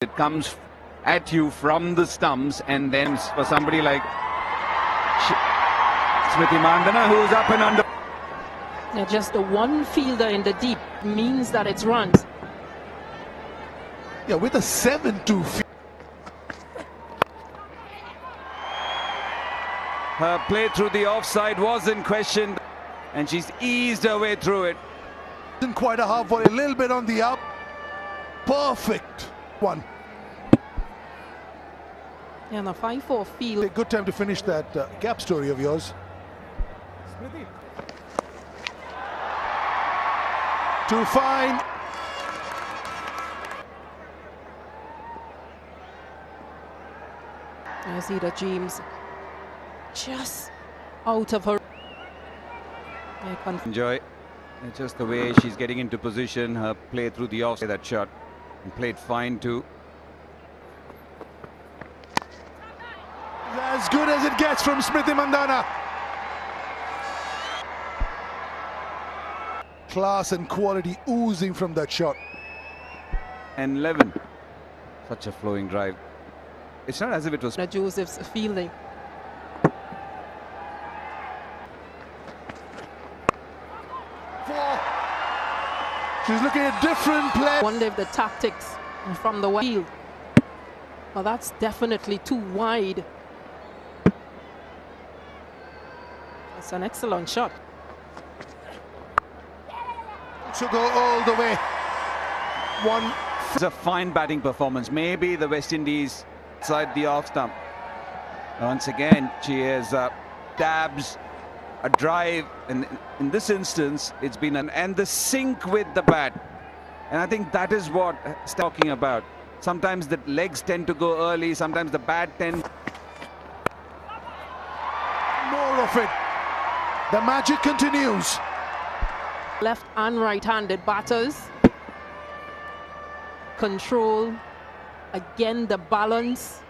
It comes at you from the stumps, and then for somebody like Smriti Mandhana, who's up and under. Yeah, just the one fielder in the deep means that it's runs. Yeah, with a 7-2 field. Her play through the offside was in question, and she's eased her way through it. Isn't quite a half volley, a little bit on the up. Perfect one. Yeah, and a 5-4 field. A good time to finish that gap story of yours. Too fine. I see that James just out of her. Enjoy. It's just the way she's getting into position, her play through the offside, that shot, and played fine too. As good as it gets from Smriti Mandhana. Class and quality oozing from that shot. And 11. Such a flowing drive. It's not as if it was. Joseph's fielding. She's looking at different play. Wonder if the tactics from the field. Well, that's definitely too wide. It's an excellent shot. To go all the way. One. It's a fine batting performance. Maybe the West Indies side the off stump. Once again, she has dabs, a drive, and in this instance, it's been and the sync with the bat. And I think that is what it's talking about. Sometimes the legs tend to go early, sometimes the bat tends. More of it. The magic continues. Left and right-handed batters. Control. Again, the balance.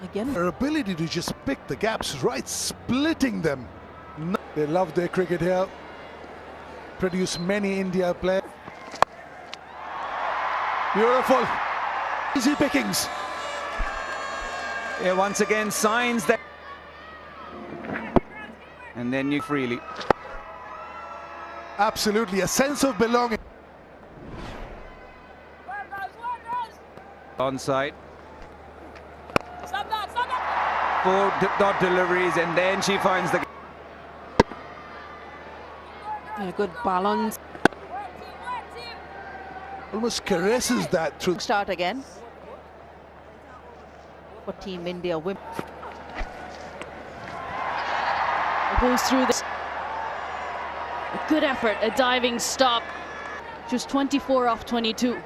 Again. Her ability to just pick the gaps right, splitting them. They love their cricket here. Produce many India players. Beautiful. Easy pickings. Yeah, once again, signs that. And then you freely. Absolutely, a sense of belonging. Onside. 4 dot deliveries, and then she finds the. Yeah, good balance. Almost caresses that through. Start again for Team India women. It goes through this. A good effort, a diving stop. Just 24 off 22.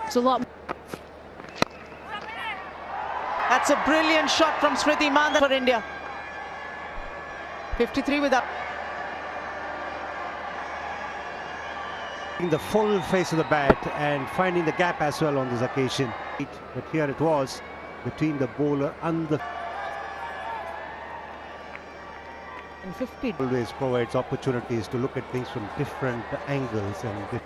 It's a lot. That's a brilliant shot from Smriti Mandhana for India. 53 without. In the full face of the bat and finding the gap as well on this occasion. But here it was between the bowler and the. And 50. Always provides opportunities to look at things from different angles and.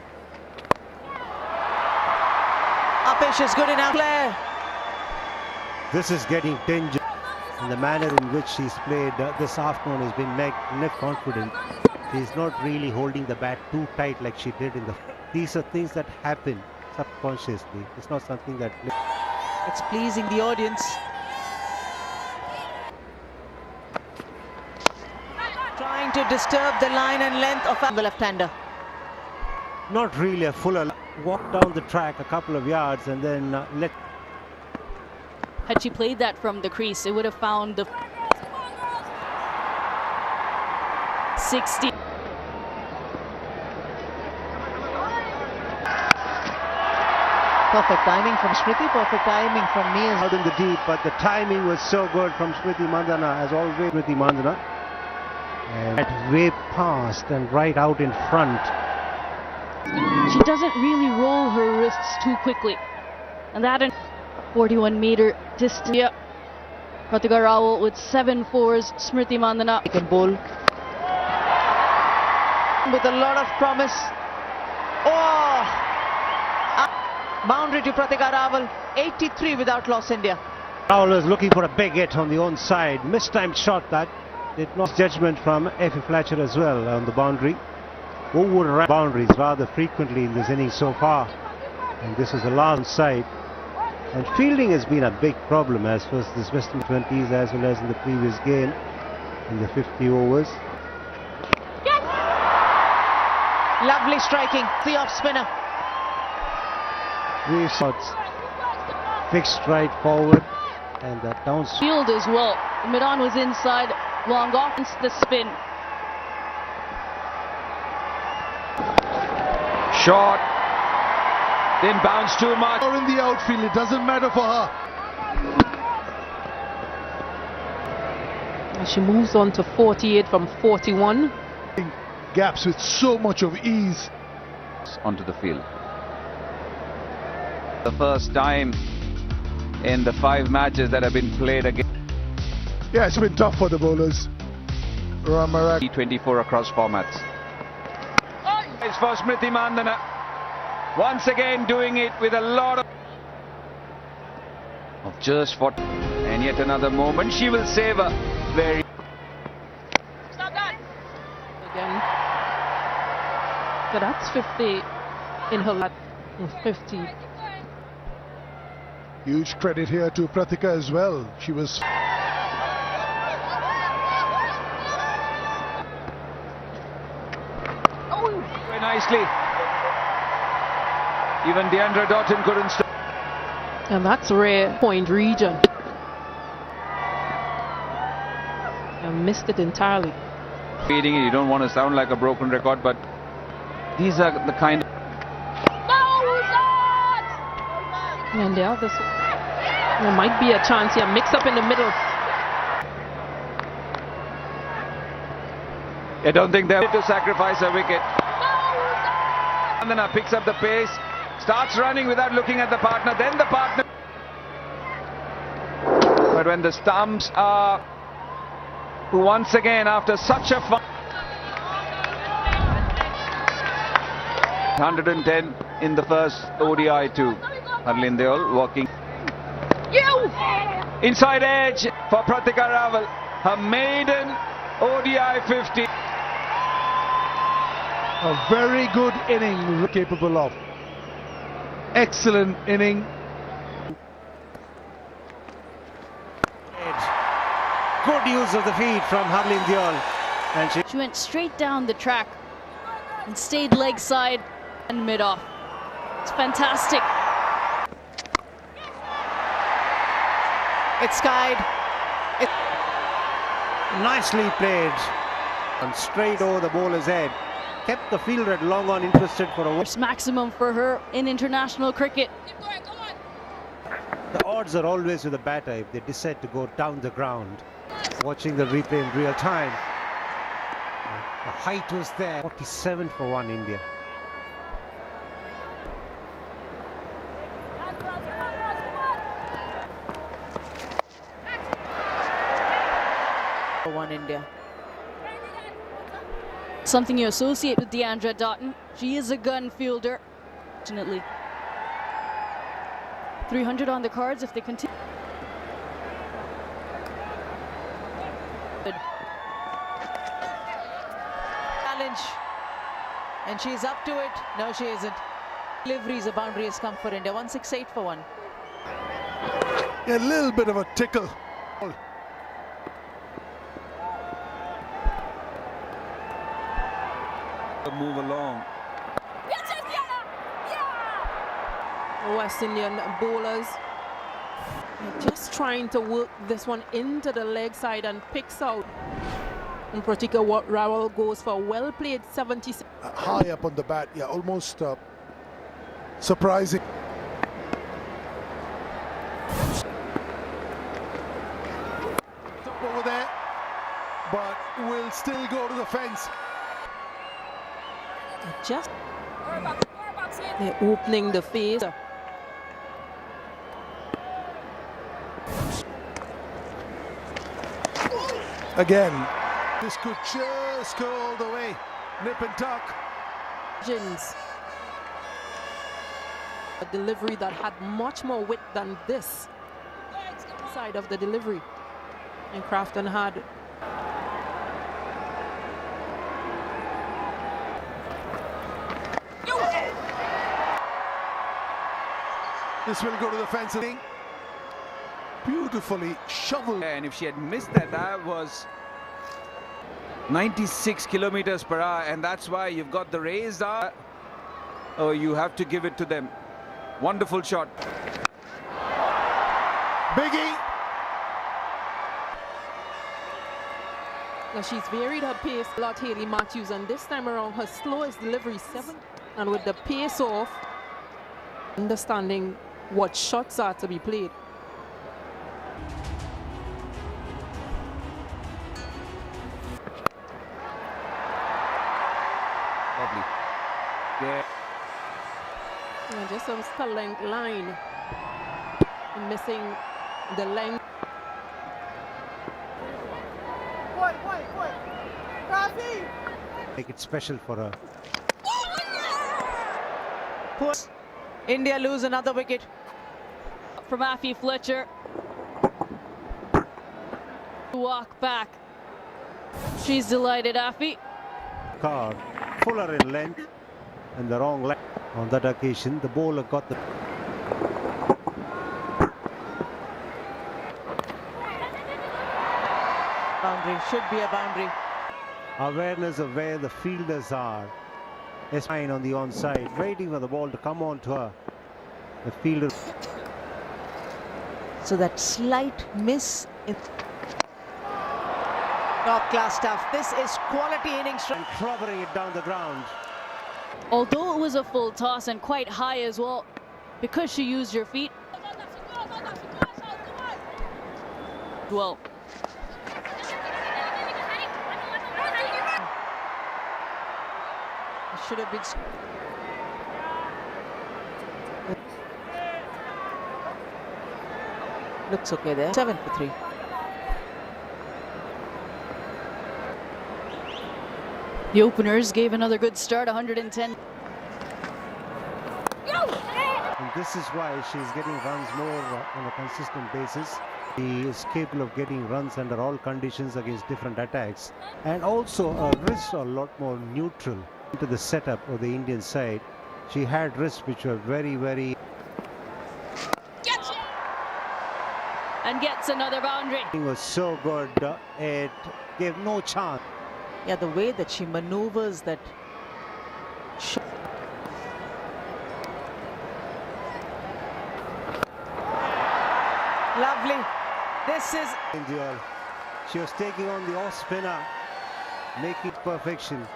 Apesh is good enough. Player. This is getting dangerous, and the manner in which she's played this afternoon has been magnificent. Confident. She's not really holding the bat too tight like she did in the. These are things that happen subconsciously. It's not something that. It's pleasing the audience. Trying to disturb the line and length of the left-hander. Not really a full. Walk down the track a couple of yards and then let. Had she played that from the crease, it would have found the 60. Perfect timing from Smriti, perfect timing from me. Out in the deep, but the timing was so good from Smriti Mandhana, as always. Smriti Mandhana, and that way past and right out in front. She doesn't really roll her wrists too quickly. And that in 41-meter distance. Yeah. Pratika Rawal with 7 fours. Smriti Mandhana. He can bowl with a lot of promise. Oh! Boundary to Pratika Rawal. 83 without loss, India. Rahul is looking for a big hit on the onside. Mistimed shot that. It lost judgment from Effie Fletcher as well on the boundary. Over boundaries rather frequently in this innings so far. And this is the last side. And fielding has been a big problem as far as this West Indies 20s as well as in the previous game in the 50 overs. Lovely striking, the off spinner. Three shots fixed right forward and the Field as well. Mid-on was inside, long off the spin. Short. Didn't bounce too much. Or in the outfield, it doesn't matter for her. And she moves on to 48 from 41. Gaps with so much of ease. Onto the field. The first time in the 5 matches that have been played again. Yeah, it's been tough for the bowlers. Ramarak. T24 across formats. It's for Smriti Mandhana. Once again doing it with a lot of just for, and yet another moment she will savor very. Again. So that's 50 in her lap. 50. Huge credit here to Pratika as well. She was. Very nicely. Even Deandra Doughton couldn't stop. And that's rare point region. And missed it entirely. Feeding it, you don't want to sound like a broken record, but these are the kind of. And the other, there might be a chance here. Mix up in the middle. I don't think they're to sacrifice a wicket. Mandhana picks up the pace, starts running without looking at the partner, then the partner. But when the stumps are once again after such a fun 110 in the first ODI too. Harleen Deol walking inside edge for Pratika Rawal, her maiden ODI 50. A very good inning capable of. Excellent inning. good use of the feet from Harleen Deol. And She went straight down the track and stayed leg side and mid-off. It's fantastic. It's skied. nicely played and straight over the bowler's head. Kept the fielder at long on interested for a It's maximum for her in international cricket. The odds are always with the batter if they decide to go down the ground. Watching the replay in real time. The height was there. 47 for 1 India. For 1 India. Something you associate with Deandra Doughton. She is a gun fielder, fortunately. 300 on the cards if they continue. Challenge. And she's up to it. No, she isn't. Deliveries, a boundary has come for India. 168 for 1. A little bit of a tickle. Move along. The West Indian bowlers just trying to work this one into the leg side and picks out. And Pratika Rawal goes for well played 76. High up on the bat, yeah, almost surprising. Top over there, but will still go to the fence. Just they're opening the face. Again, this could just go all the way. Nip and tuck. Jins. A delivery that had much more width than this side of the delivery. And Crafton had This will go to the fence. Beautifully shoveled. And if she had missed that, that was 96 kilometers per hour, and that's why you've got the raised arm. Oh, you have to give it to them. Wonderful shot. Biggie. Now she's varied her pace a lot, Hayley Matthews, and this time around her slowest delivery 7. And with the pace off, understanding what shots are to be played. Lovely. Yeah. And just a length line, missing the length. Make it special for her. India lose another wicket. From Afi Fletcher. Walk back. She's delighted, Afi. Card fuller in length and the wrong length. On that occasion, the bowler got the Boundary, should be a boundary. awareness of where the fielders are. Is fine on the onside, waiting for the ball to come on to her. The fielder. So that slight miss in top class stuff. This is quality innings. And clobbering it down the ground. Although it was a full toss and quite high as well, because she used her feet. Well. It should have been. Looks okay there. 7 for 3. The openers gave another good start, 110. And this is why she's getting runs more on a consistent basis. She is capable of getting runs under all conditions against different attacks. And also her wrists are a lot more neutral into the setup of the Indian side. She had wrists which were very, very... And gets another boundary. It was so good, it gave no chance. Yeah, the way that she maneuvers that. Lovely. This is. She was taking on the off spinner, making perfection.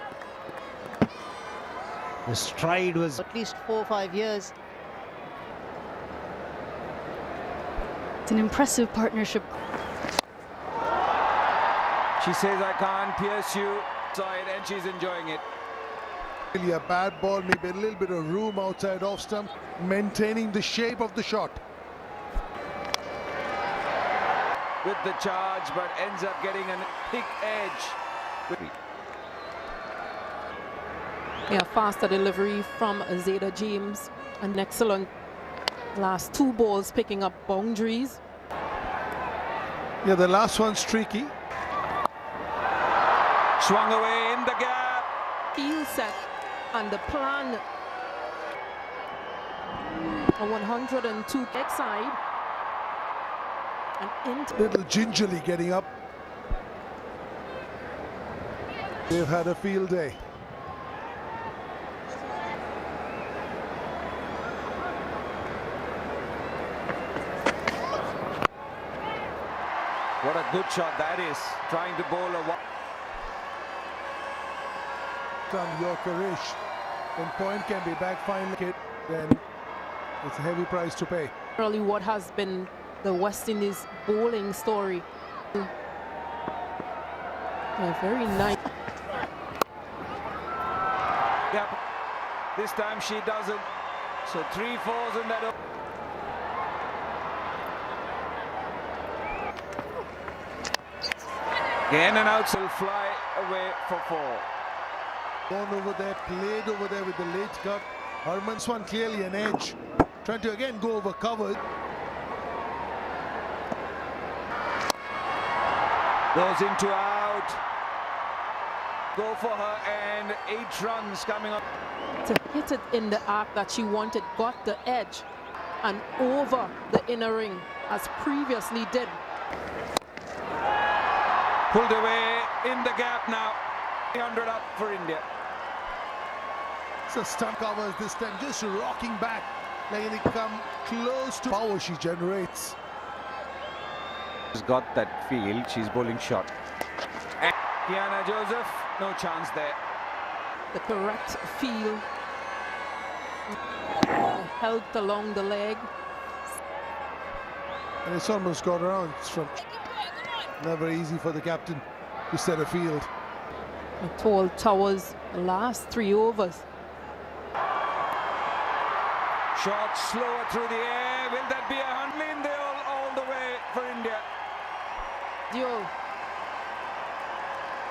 The stride was At least 4 or 5 years. It's an impressive partnership. She says, I can't pierce you side, and she's enjoying it. Really a bad ball, maybe a little bit of room outside off stump, maintaining the shape of the shot. With the charge, but ends up getting a thick edge. Yeah, faster delivery from Zayda James. An excellent last 2 balls picking up boundaries. Yeah, the last one's tricky. Swung away in the gap. Field set and the plan. A 102 leg side. And into Little gingerly getting up. They've had a field day. What a good shot that is. Trying to bowl a... From Yorkerish. When point can be back fine wicket, then it's a heavy price to pay. really what has been the West Indies bowling story. Yeah, very nice. Yep. This time she doesn't. So 3 4s in that. Again and out, will fly away for 4. Gone over there, played over there with the late cut. Harman's one clearly an edge. Trying to again go over cover. Goes into out. Go for her and 8 runs coming up. To hit it in the arc that she wanted, got the edge and over the inner ring as previously did. Pulled away in the gap now. 300 up for India. So stunt covers this time, just rocking back, letting it come close to power she generates. She's got that field. She's bowling shot. And Kiana Joseph, no chance there. The correct feel helped along the leg. And it's almost got around. It's from never easy for the captain to set a field. A tall towers the last 3 overs. Shot slower through the air. Will that be a Handlin all the way for India? Duel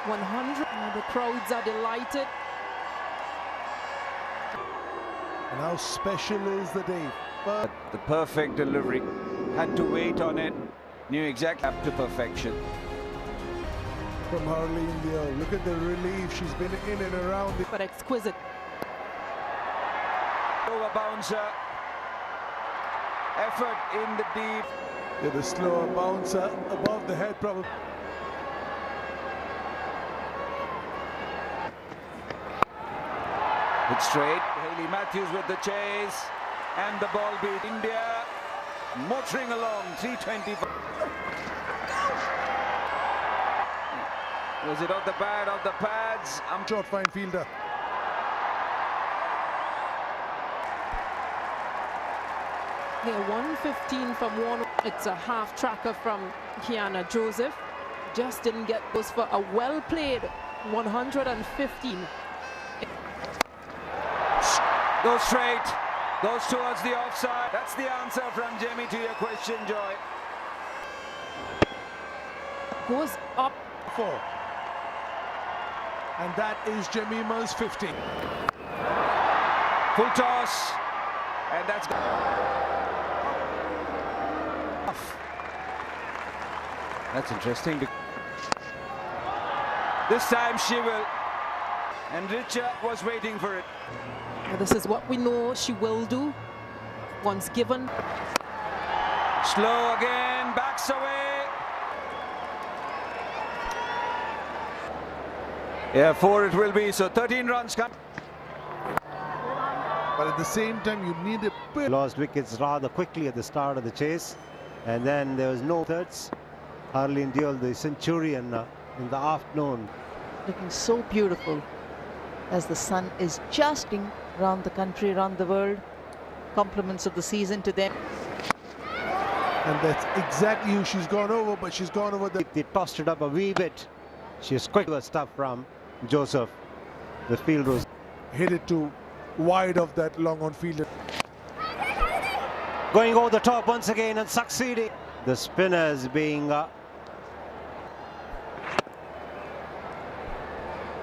100. The crowds are delighted. And how special is the day? But The perfect delivery. Had to wait on it. Knew exactly up to perfection. from Harley India, look at the relief. She's been in and around it. But exquisite. Over bouncer. Effort in the deep. Yeah, the slower bouncer above the head probably. It's straight. Hayley Matthews with the chase. And the ball beat India. Motoring along. 325. Was it off the pad, off the pads? Short fine fielder. Yeah, 115 from one. It's a half tracker from Kiana Joseph. Just didn't get those for a well-played 115. Goes straight. Goes towards the offside. That's the answer from Jemmy to your question, Joy. Goes up. 4. And that is Jemima's 50. Full toss. And that's That's interesting. This time she will. And Richa was waiting for it. Now this is what we know she will do. Once given. Slow again. Backs away. Yeah, 4 it will be. So 13 runs come. But at the same time, you need a bit. Lost wickets rather quickly at the start of the chase, and then there was no thirds. Harleen Deol, the centurion, in the afternoon. Looking so beautiful as the sun is just around the country, around the world. Compliments of the season to them. And that's exactly who she's gone over, but she's gone over the. They tossed it up a wee bit. She was quick with stuff from Joseph. The field was Hit it to wide of that long on fielder. going over the top once again and succeeding. The spinners being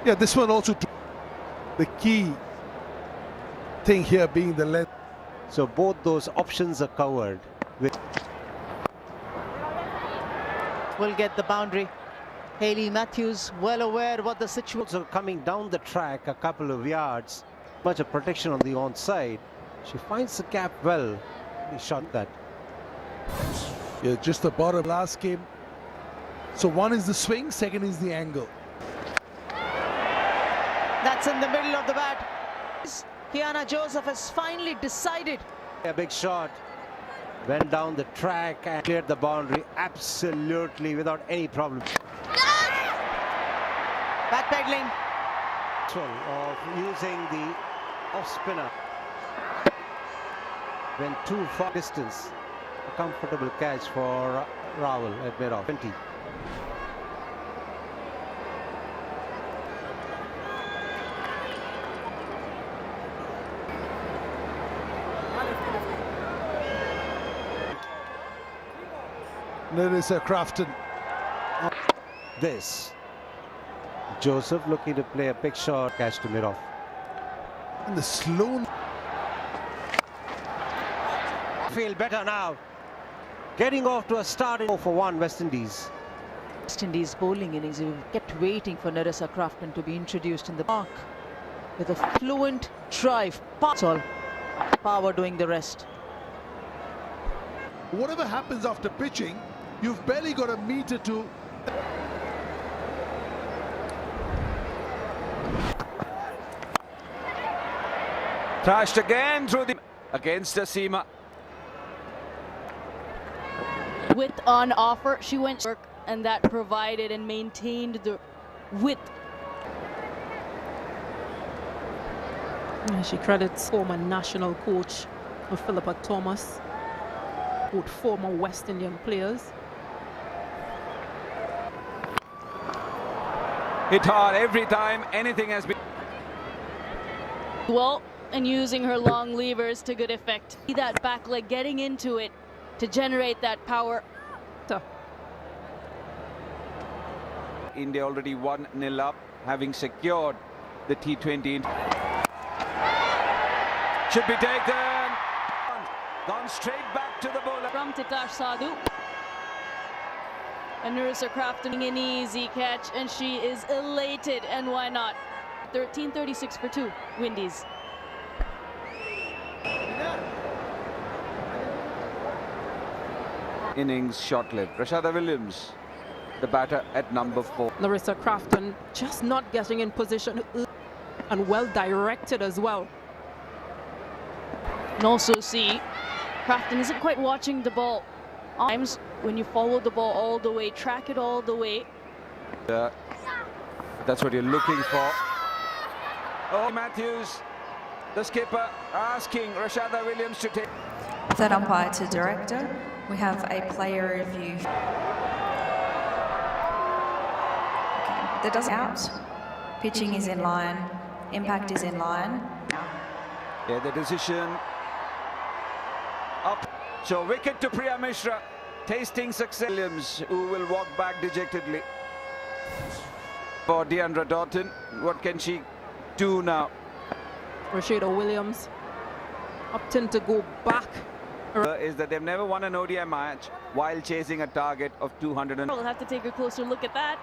Yeah, this one also. The key thing here being the length. so both those options are covered. With Will get the boundary. Hayley Matthews well aware what the situation. also coming down the track a couple of yards, much of protection on the onside. She finds the gap well. He shot that. Yeah, just the bottom last game. So one is the swing, second is the angle. That's in the middle of the bat. Kiana Joseph has finally decided. A big shot. Went down the track and cleared the boundary absolutely without any problem. Backpedaling. Of using the off spinner. Went too far distance. A comfortable catch for Rahul at mid-off. 20. Larissa Crafton. This. Joseph looking to play a big shot, catch to mid-off. And the slow. feel better now. Getting off to a start in 4-1 West Indies. West Indies bowling innings. We kept waiting for Nerissa Crafton to be introduced in the park with a fluent drive. That's all. Power doing the rest. Whatever happens after pitching, you've barely got a meter to. Thrashed again through the against the seamer. Width on offer, she went to work, and that provided and maintained the width. And she credits former national coach Philippa Thomas with former West Indian players. Hit hard every time anything has been. Well, and using her long levers to good effect. See that back leg getting into it to generate that power. India already 1-0 up, having secured the T20. Should be taken. Gone straight back to the bowler. From Titash Sadhu. And Nerissa Crafton an easy catch, and she is elated, and why not? 13:36 for 2, Windies. Innings short-lived. Rashada Williams, the batter at number 4. Nerissa Crafton just not getting in position and well directed as well. And also see, Crafton isn't quite watching the ball. Times when you follow the ball all the way, track it all the way. That's what you're looking for. Oh, Matthews, the skipper, asking Rashada Williams to take. Third umpire to director. We have a player review. Okay. That doesn't out. Pitching is in line. Impact is in line. Yeah, the decision up. So wicket to Priya Mishra, tasting success. Williams, who will walk back dejectedly. For Deandra Doughton, what can she do now? Rashida Williams opting to go back. Is that they've never won an ODI match while chasing a target of 200. We'll have to take a closer look at that.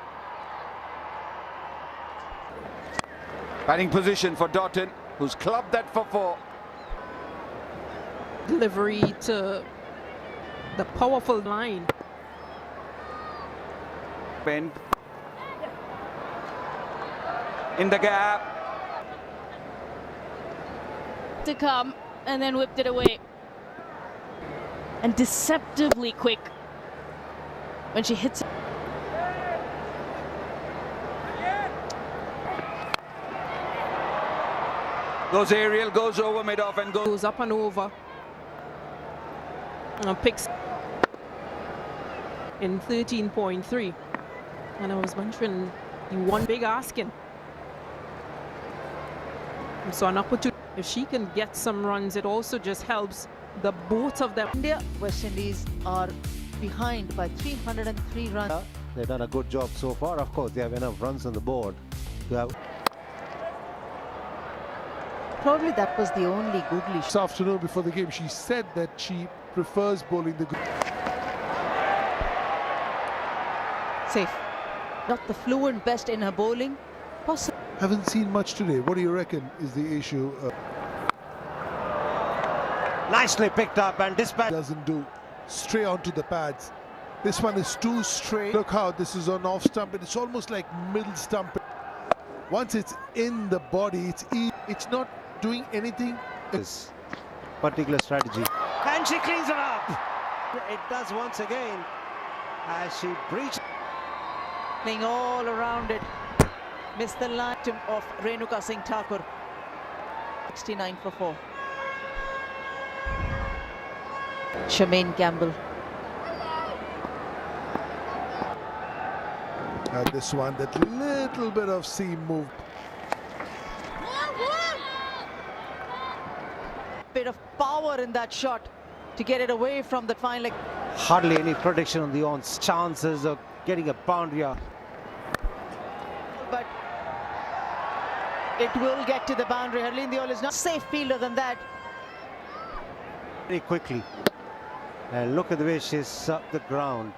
Batting position for Doughton, who's clubbed that for 4. Delivery to the powerful line. Bend in the gap. To come, and then whipped it away. And deceptively quick when she hits it. Goes aerial, goes over mid-off and Goes up and over. And picks in 13.3. And I was mentioning he won big asking. And so an opportunity. If she can get some runs, it also just helps the both of them. India, West Indies are behind by 303 runs. They've done a good job so far. Of course, they have enough runs on the board to have. Probably that was the only googly This afternoon before the game, she said that she prefers bowling the. safe. Not the fluent best in her bowling. Haven't seen much today. What do you reckon is the issue? Nicely picked up and dispatched. Doesn't do straight onto the pads. This one is too straight. Look how this is on off stump, and it's almost like middle stump. Once it's in the body, it's not doing anything. This particular strategy, and she cleans it up. It does once again as she breaches. Playing all around it. Missed the line of Renuka Singh Thakur. 69 for 4. Shamaine Campbell. This one, that little bit of seam move. Bit of power in that shot to get it away from the fine leg. Hardly any protection on the ons. Chances of getting a boundary. But it will get to the boundary. Harleen Deol is not safe fielder than that. Very quickly. And look at the way she's up the ground.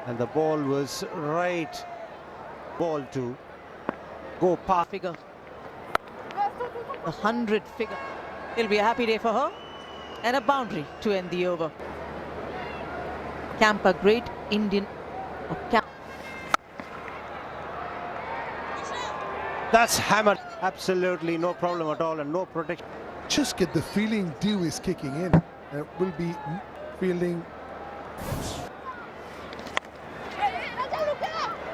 And the ball was right. Ball to go past. Figure. A 100 figure. It'll be a happy day for her. And a boundary to end the over. Camp, a great Indian. That's hammered. Absolutely no problem at all and no protection. Just get the feeling Dew is kicking in. It will be fielding.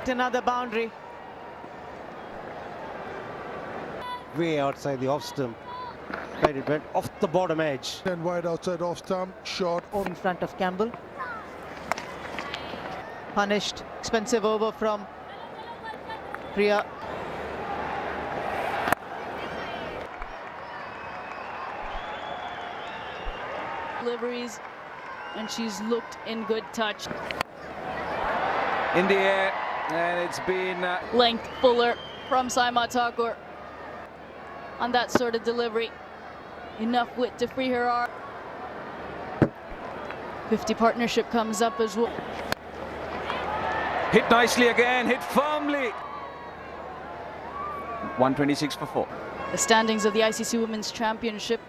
Another boundary. Way outside the off stump. Right, it went off the bottom edge. And wide outside off stump. Short on. In front of Campbell. Punished. Expensive over from Priya. Deliveries, and she's looked in good touch. In the air, and it's been Length fuller from Saima Thakur on that sort of delivery. Enough width to free her arm. 50 partnership comes up as well. hit nicely again, hit firmly. 126 for 4. The standings of the ICC Women's Championship.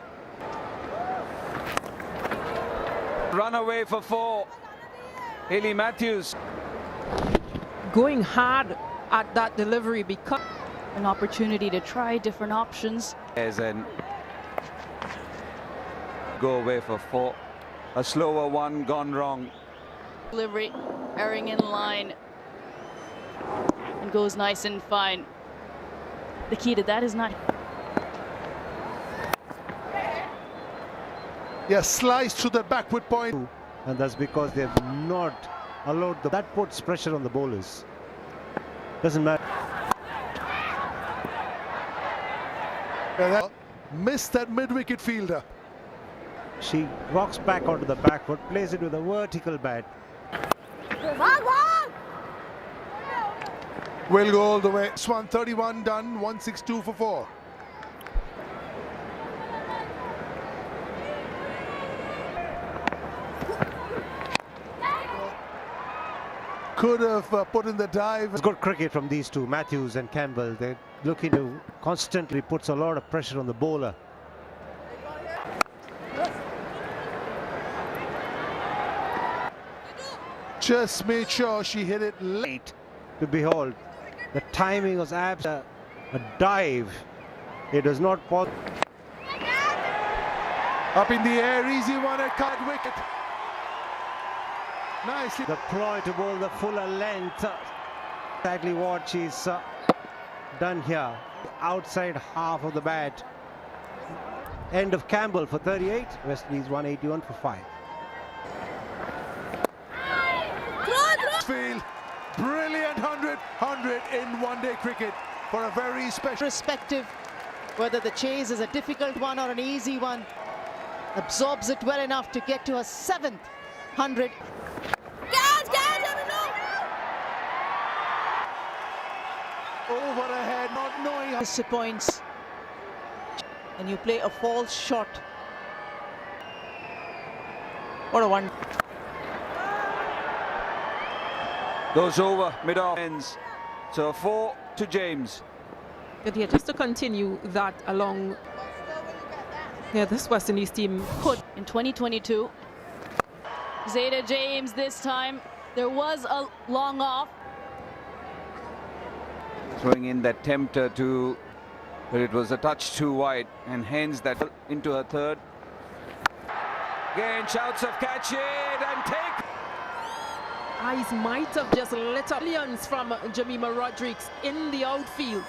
Run away for 4. Hayley Matthews. Going hard at that delivery because An opportunity to try different options. As an go away for 4. A slower one gone wrong. Delivery, erring in line. And goes nice and fine. The key to that is not... Yeah, slice to the backward point. And that's because they have not allowed that puts pressure on the bowlers. Doesn't matter. Missed that mid-wicket fielder. She rocks back onto the back foot, plays it with a vertical bat. Will go all the way. Swan 31 done, 162 for 4. Could have put in the dive. It's good cricket from these two, Matthews and Campbell. They're looking to constantly puts a lot of pressure on the bowler. Just made sure she hit it late. To behold, the timing was a dive. It was not possible. Up in the air, easy one at card wicket. Nicely. The ploy to bowl the fuller length. Exactly what she's done here. Outside half of the bat. End of Campbell for 38. West Indies 181 for 5. Field. Brilliant 100 in one-day cricket for a very special. Respective whether the chase is a difficult one or an easy one, absorbs it well enough to get to a 7th 100. Over ahead, not knowing how. Disappoints, and you play a false shot. What a one. Goes over mid-off ends. So 4 to James. But yeah, just to continue that along. Yeah, this West Indies team could. In 2022, Zayda James this time. There was a long off. Throwing in that tempter to, but it was a touch too wide, and hence that into her third. Again, shouts of catch it and take. Eyes might have just lit up. Brilliance from Jemimah Rodrigues in the outfield.